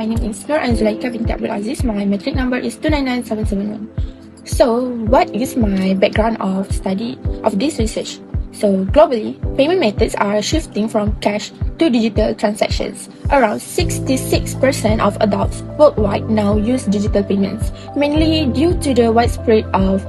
name is Nur Anzulaika binti Abdul Aziz. My metric number is 299771. So, what is my background of study of this research? So, globally, payment methods are shifting from cash to digital transactions. Around 66% of adults worldwide now use digital payments, mainly due to the widespread of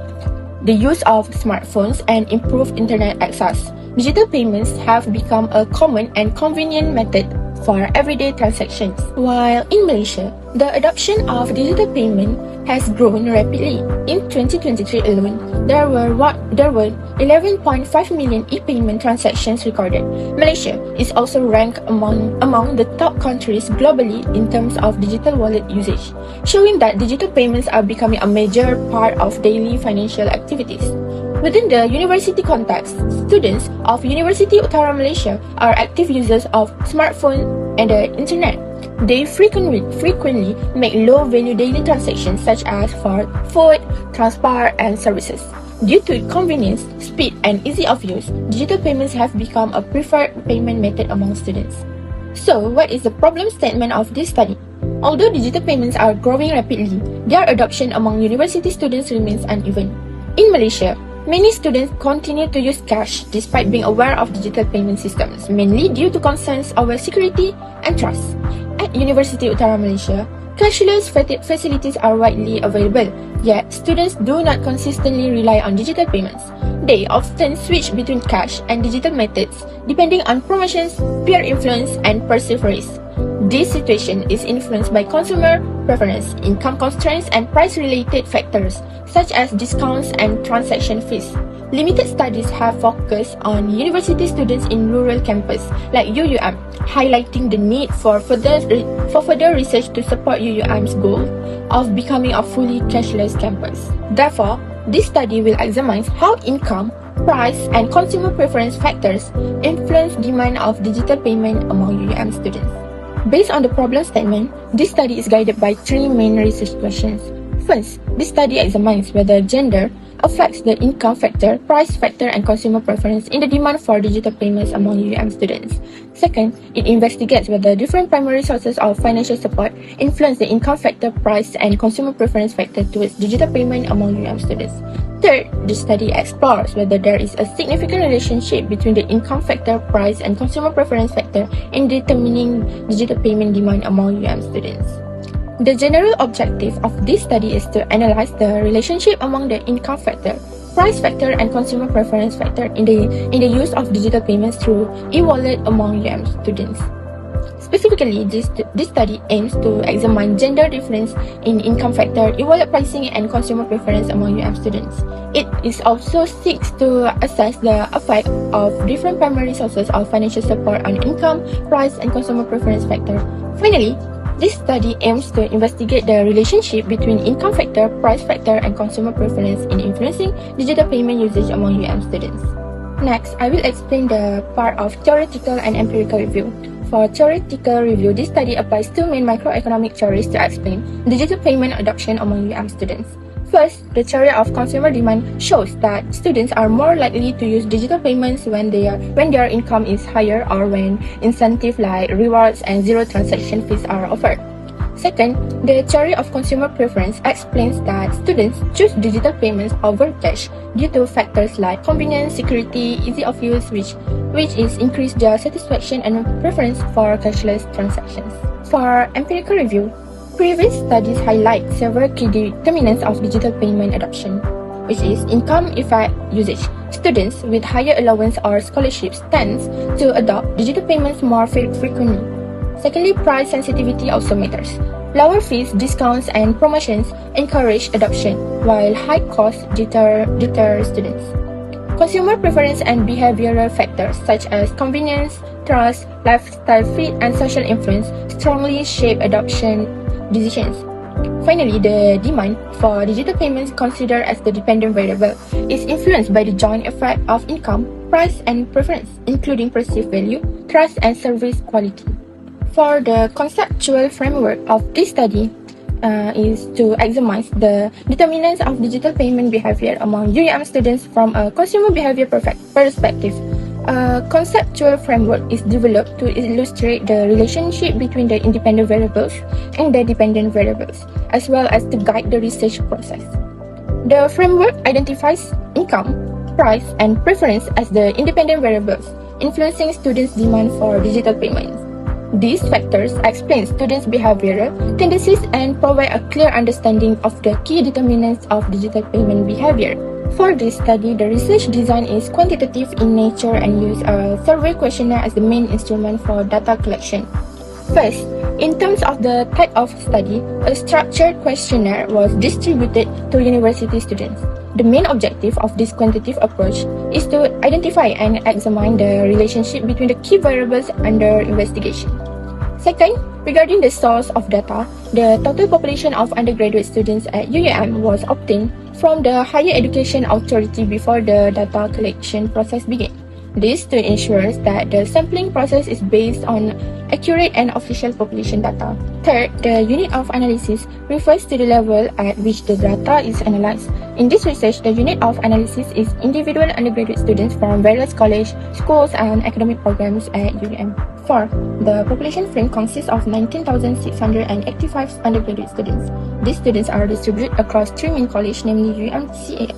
the use of smartphones and improved internet access. Digital payments have become a common and convenient method for everyday transactions. While in Malaysia, the adoption of digital payment has grown rapidly. In 2023 alone, there were 11.5 million e-payment transactions recorded. Malaysia is also ranked among the top countries globally in terms of digital wallet usage, showing that digital payments are becoming a major part of daily financial activities. Within the university context, students of University Utara Malaysia are active users of smartphone and the internet. They frequently make low-value daily transactions such as for food, transport, and services. Due to convenience, speed, and ease of use, digital payments have become a preferred payment method among students. So, what is the problem statement of this study? Although digital payments are growing rapidly, their adoption among university students remains uneven. In Malaysia, many students continue to use cash despite being aware of digital payment systems, mainly due to concerns over security and trust. At University Utara Malaysia, cashless facilities are widely available, yet students do not consistently rely on digital payments. They often switch between cash and digital methods depending on promotions, peer influence, and perceived risk. This situation is influenced by consumer preference, income constraints, and price-related factors such as discounts and transaction fees. Limited studies have focused on university students in rural campus like UUM, highlighting the need for further research to support UUM's goal of becoming a fully cashless campus. Therefore, this study will examine how income, price, and consumer preference factors influence demand of digital payment among UUM students. Based on the problem statement, this study is guided by three main research questions. First, this study examines whether gender affects the income factor, price factor, and consumer preference in the demand for digital payments among UUM students. Second, it investigates whether different primary sources of financial support influence the income factor, price, and consumer preference factor towards digital payment among UUM students. Third, the study explores whether there is a significant relationship between the income factor, price, and consumer preference factor in determining digital payment demand among UUM students. The general objective of this study is to analyze the relationship among the income factor, price factor, and consumer preference factor in the use of digital payments through e-wallet among UUM students. Specifically, this study aims to examine gender difference in income factor, e-wallet pricing, and consumer preference among UUM students. It also seeks to assess the effect of different primary sources of financial support on income, price, and consumer preference factor. Finally, this study aims to investigate the relationship between income factor, price factor, and consumer preference in influencing digital payment usage among UUM students. Next, I will explain the part of theoretical and empirical review. For theoretical review, this study applies two main microeconomic theories to explain digital payment adoption among UUM students. First, the theory of consumer demand shows that students are more likely to use digital payments when their income is higher or when incentives like rewards and zero transaction fees are offered. Second, the theory of consumer preference explains that students choose digital payments over cash due to factors like convenience, security, ease of use, which is increase their satisfaction and preference for cashless transactions. For empirical review, previous studies highlight several key determinants of digital payment adoption, which is income effect usage. Students with higher allowance or scholarships tend to adopt digital payments more frequently. Secondly, price sensitivity also matters. Lower fees, discounts, and promotions encourage adoption, while high costs deter students. Consumer preference and behavioral factors such as convenience, trust, lifestyle fit, and social influence strongly shape adoption decisions. Finally, the demand for digital payments considered as the dependent variable is influenced by the joint effect of income, price, and preference, including perceived value, trust, and service quality. For the conceptual framework of this study is to examine the determinants of digital payment behavior among UUM students from a consumer behavior perspective. A conceptual framework is developed to illustrate the relationship between the independent variables and the dependent variables, as well as to guide the research process. The framework identifies income, price, and preference as the independent variables influencing students' demand for digital payments. These factors explain students' behavioral tendencies and provide a clear understanding of the key determinants of digital payment behavior. For this study, the research design is quantitative in nature and uses a survey questionnaire as the main instrument for data collection. First, in terms of the type of study, a structured questionnaire was distributed to university students. The main objective of this quantitative approach is to identify and examine the relationship between the key variables under investigation. Second, regarding the source of data, the total population of undergraduate students at UUM was obtained from the Higher Education Authority before the data collection process began. This to ensure that the sampling process is based on accurate and official population data. Third, the unit of analysis refers to the level at which the data is analyzed. In this research, the unit of analysis is individual undergraduate students from various colleges, schools, and academic programs at UUM. Fourth, the population frame consists of 19,685 undergraduate students. These students are distributed across three main colleges, namely UUM CA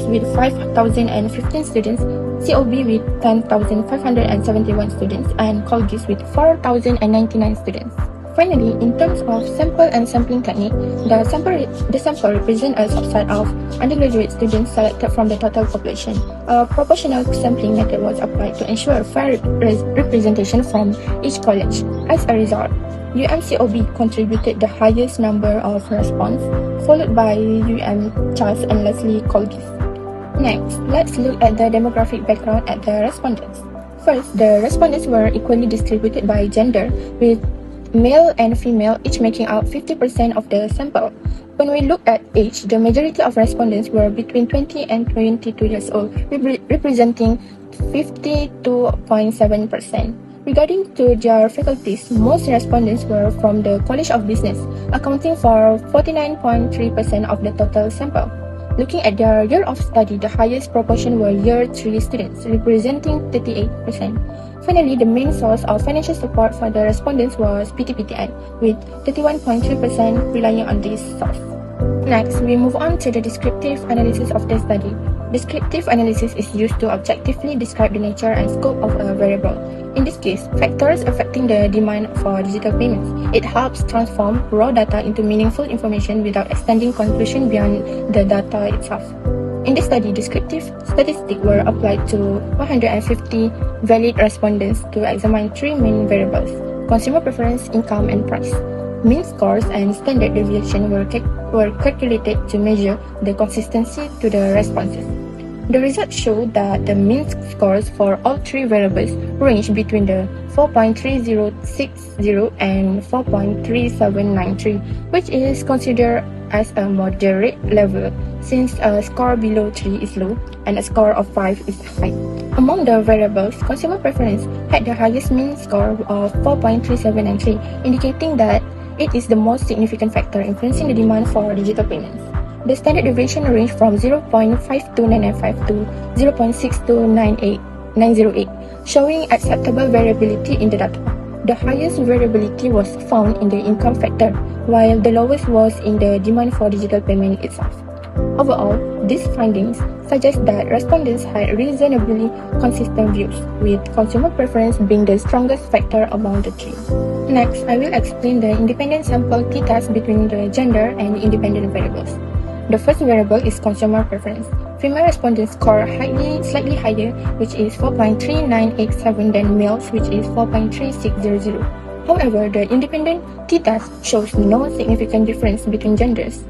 with 5,015 students, COB with 10,571 students, and Colgis with 4,099 students. Finally, in terms of sample and sampling technique, the sample represents a subset of undergraduate students selected from the total population. A proportional sampling method was applied to ensure fair representation from each college. As a result, UMCOB contributed the highest number of response, followed by Charles and Leslie Colgis. Next, let's look at the demographic background at the respondents. First, the respondents were equally distributed by gender, with male and female each making up 50% of the sample. When we look at age, the majority of respondents were between 20 and 22 years old, representing 52.7%. Regarding to their faculties, most respondents were from the College of Business, accounting for 49.3% of the total sample. Looking at their year of study, the highest proportion were Year 3 students, representing 38%. Finally, the main source of financial support for the respondents was PTPTN, with 31.3% relying on this source. Next, we move on to the descriptive analysis of the study. Descriptive analysis is used to objectively describe the nature and scope of a variable. In this case, factors affecting the demand for digital payments. It helps transform raw data into meaningful information without extending conclusion beyond the data itself. In this study, descriptive statistics were applied to 150 valid respondents to examine three main variables: consumer preference, income, and price. Mean scores and standard deviation were calculated to measure the consistency to the responses. The results showed that the mean scores for all three variables range between the 4.3060 and 4.3793, which is considered as a moderate level since a score below 3 is low and a score of 5 is high. Among the variables, consumer preference had the highest mean score of 4.3793, indicating that it is the most significant factor influencing the demand for digital payments. The standard deviation ranged from 0.529995 to 0.62908, showing acceptable variability in the data. The highest variability was found in the income factor, while the lowest was in the demand for digital payment itself. Overall, these findings suggest that respondents had reasonably consistent views, with consumer preference being the strongest factor among the three. Next, I will explain the independent sample t-test between the gender and independent variables. The first variable is consumer preference. Female respondents score slightly higher, which is 4.3987 than males, which is 4.3600. However, the independent t-test shows no significant difference between genders.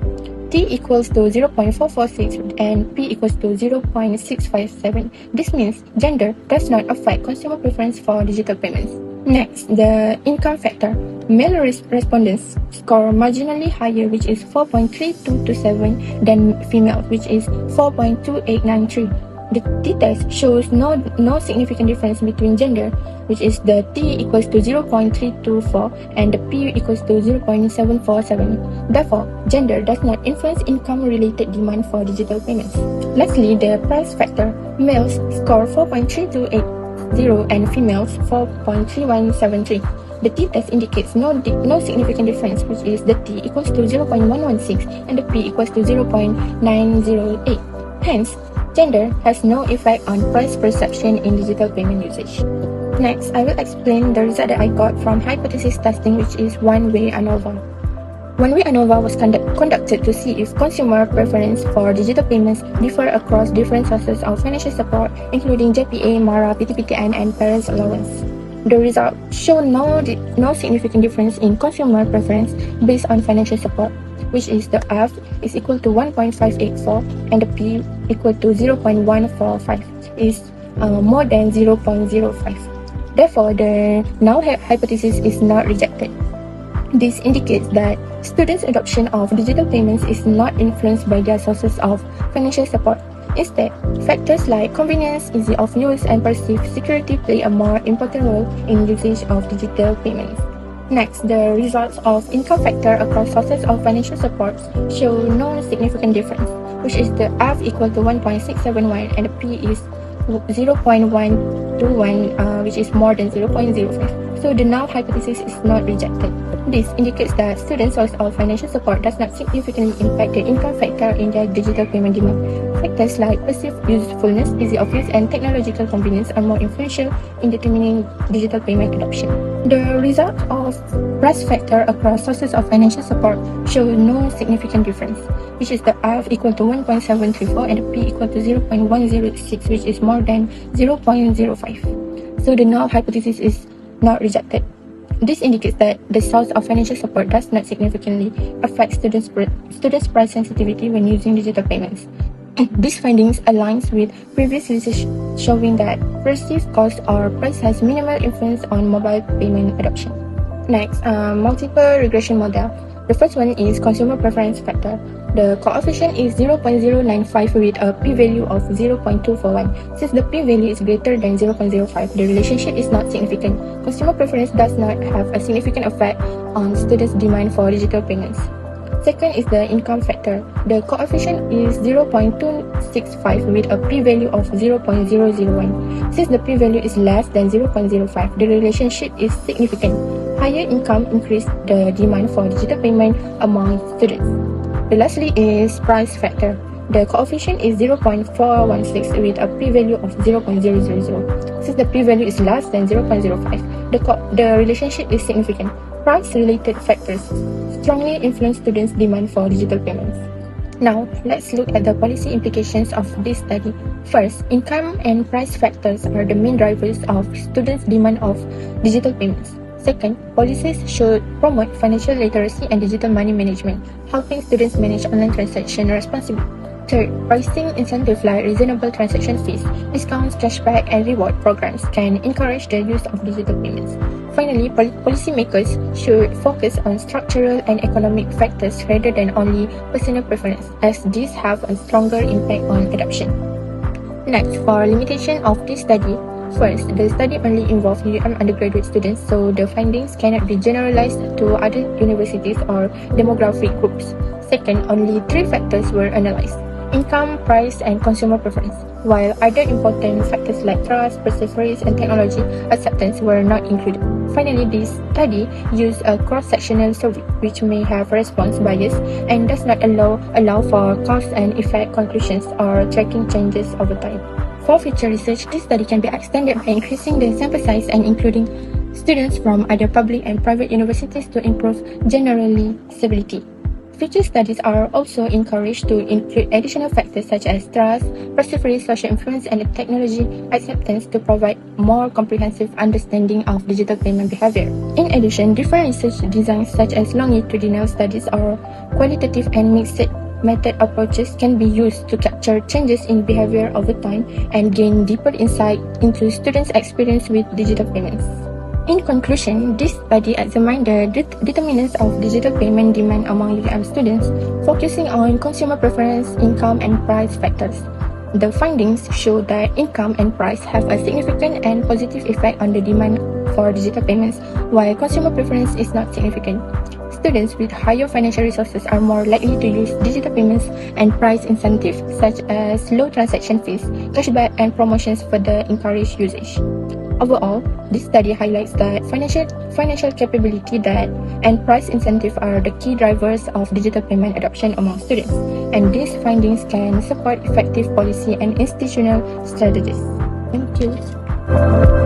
T equals to 0.446 and P equals to 0.657. This means gender does not affect consumer preference for digital payments. Next, the income factor. Male respondents score marginally higher, which is 4.3227 than female, which is 4.2893. The t-test shows no significant difference between gender, which is the T equals to 0.324 and the P equals to 0.747. Therefore, gender does not influence income-related demand for digital payments. Lastly, the price factor. Males score 4.328 0 and females 4.3173. The t-test indicates no significant difference, which is the t equals to 0.116 and the p equals to 0.908. Hence, gender has no effect on price perception in digital payment usage. Next, I will explain the result that I got from hypothesis testing, which is one-way ANOVA. One-way ANOVA was conducted to see if consumer preference for digital payments differ across different sources of financial support, including JPA, MARA, PTPTN, and parents' allowance. The result showed no significant difference in consumer preference based on financial support, which is the F is equal to 1.584 and the P equal to 0.145 is more than 0.05. Therefore, the null hypothesis is not rejected. This indicates that students' adoption of digital payments is not influenced by their sources of financial support. Instead, factors like convenience, ease of use, and perceived security play a more important role in usage of digital payments. Next, the results of income factor across sources of financial support show no significant difference, which is the F equal to 1.671 and the P is 0.121, which is more than 0.05. So the null hypothesis is not rejected. This indicates that students' source of financial support does not significantly impact the income factor in their digital payment demand. Factors like perceived usefulness, ease of use, and technological convenience are more influential in determining digital payment adoption. The result of price factor across sources of financial support show no significant difference, which is the F equal to 1.734 and the P equal to 0.106, which is more than 0.05. So the null hypothesis is not rejected. This indicates that the source of financial support does not significantly affect students' price sensitivity when using digital payments. These findings aligns with previous research showing that perceived cost or price has minimal influence on mobile payment adoption. Next, multiple regression model. The first one is consumer preference factor. The coefficient is 0.095 with a p-value of 0.241. Since the p-value is greater than 0.05, the relationship is not significant. Consumer preference does not have a significant effect on students' demand for digital payments. Second is the income factor. The coefficient is 0.265 with a p-value of 0.001. Since the p-value is less than 0.05, the relationship is significant. Higher income increase the demand for digital payment among students. The lastly is price factor. The coefficient is 0.416 with a p-value of 0.000. Since the p-value is less than 0.05, the relationship is significant. Price-related factors strongly influence students' demand for digital payments. Now, let's look at the policy implications of this study. First, income and price factors are the main drivers of students' demand of digital payments. Second, policies should promote financial literacy and digital money management, helping students manage online transactions responsibly. Third, pricing incentives like reasonable transaction fees, discounts, cashback, and reward programs can encourage the use of digital payments. Finally, policymakers should focus on structural and economic factors rather than only personal preference, as these have a stronger impact on adoption. Next, for limitation of this study, first, the study only involved undergraduate students, so the findings cannot be generalized to other universities or demographic groups. Second, only 3 factors were analyzed: income, price, and consumer preference, while other important factors like trust, perseverance, and technology acceptance were not included. Finally, this study used a cross-sectional survey, which may have response bias and does not allow for cause and effect conclusions or tracking changes over time. For future research, this study can be extended by increasing the sample size and including students from other public and private universities to improve generalizability. Future studies are also encouraged to include additional factors such as trust, perseverance, social influence, and technology acceptance to provide more comprehensive understanding of digital payment behavior. In addition, different research designs such as longitudinal studies or qualitative and mixed method approaches can be used to capture changes in behavior over time and gain deeper insight into students' experience with digital payments. In conclusion, this study examined the determinants of digital payment demand among UM students, focusing on consumer preference, income, and price factors. The findings show that income and price have a significant and positive effect on the demand for digital payments, while consumer preference is not significant. Students with higher financial resources are more likely to use digital payments, and price incentives such as low transaction fees, cashback, and promotions further encourage usage. Overall, this study highlights that financial capability and price incentive are the key drivers of digital payment adoption among students, and these findings can support effective policy and institutional strategies. Thank you.